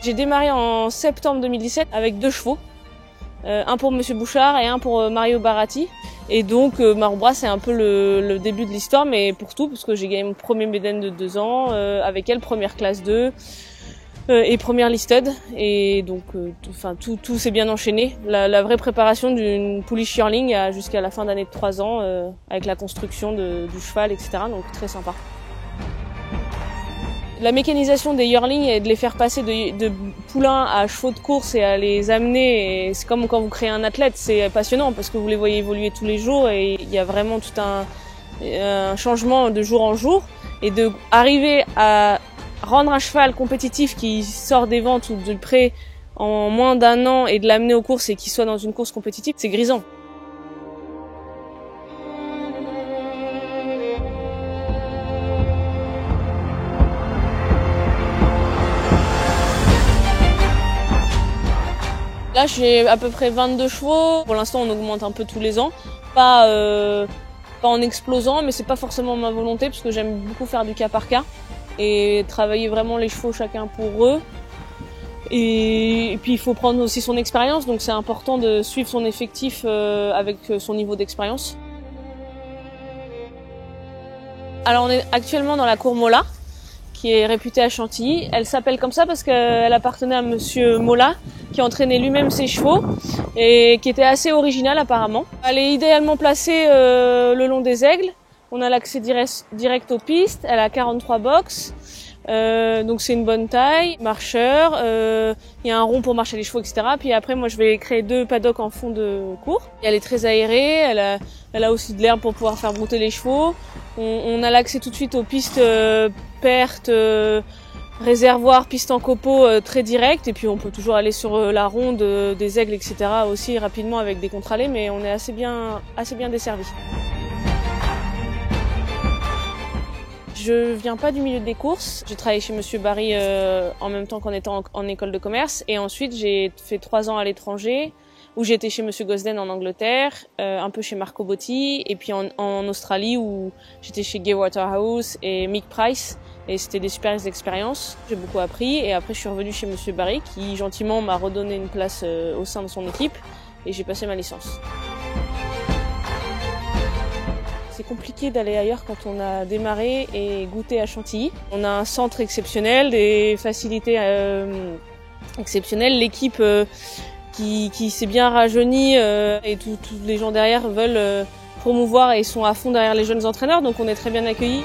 J'ai démarré en septembre 2017 avec 2 chevaux, un pour Monsieur Bouchard et un pour Mario Baratti. Et donc Maroubra, c'est un peu le début de l'histoire, mais pour tout, parce que j'ai gagné mon premier médaille de 2 ans, avec elle première classe 2 et première listed. Et donc tout s'est bien enchaîné. La vraie préparation d'une pouliche yearling jusqu'à la fin d'année de 3 ans, avec la construction du cheval, etc. Donc très sympa. La mécanisation des yearlings et de les faire passer de poulains à chevaux de course et à les amener, c'est comme quand vous créez un athlète, c'est passionnant parce que vous les voyez évoluer tous les jours et il y a vraiment tout un changement de jour en jour. Et de arriver à rendre un cheval compétitif qui sort des ventes ou du pré en moins d'1 an et de l'amener aux courses et qu'il soit dans une course compétitive, c'est grisant. Là, j'ai à peu près 22 chevaux. Pour l'instant, on augmente un peu tous les ans. Pas en explosant, mais c'est pas forcément ma volonté parce que j'aime beaucoup faire du cas par cas et travailler vraiment les chevaux chacun pour eux. Et puis, il faut prendre aussi son expérience, donc c'est important de suivre son effectif avec son niveau d'expérience. Alors, on est actuellement dans la cour Mola, qui est réputée à Chantilly. Elle s'appelle comme ça parce qu'elle appartenait à Monsieur Mola, qui entraînait lui-même ses chevaux et qui était assez original apparemment. Elle est idéalement placée le long des Aigles. On a l'accès direct aux pistes. Elle a 43 box, donc c'est une bonne taille. Marcheur, il y a un rond pour marcher les chevaux, etc. Puis après, moi, je vais créer 2 paddocks en fond de cours. Et elle est très aérée. Elle a aussi de l'herbe pour pouvoir faire brouter les chevaux. On a l'accès tout de suite aux pistes pertes, réservoir, piste en copeaux très direct, et puis on peut toujours aller sur la ronde des Aigles, etc. aussi rapidement avec des contre-allées, mais on est assez bien desservi. Je viens pas du milieu des courses. J'ai travaillé chez Monsieur Barry en même temps qu'en étant en école de commerce, et ensuite j'ai fait 3 ans à l'étranger, où j'étais chez Monsieur Gosden en Angleterre, un peu chez Marco Botti, et puis en Australie où j'étais chez Gay Waterhouse et Mick Price, et c'était des super expériences. J'ai beaucoup appris, et après je suis revenue chez Monsieur Barry qui gentiment m'a redonné une place au sein de son équipe, et j'ai passé ma licence. C'est compliqué d'aller ailleurs quand on a démarré et goûté à Chantilly. On a un centre exceptionnel, des facilités exceptionnelles, l'équipe qui s'est bien rajeunie et tous les gens derrière veulent promouvoir et sont à fond derrière les jeunes entraîneurs, donc on est très bien accueillis.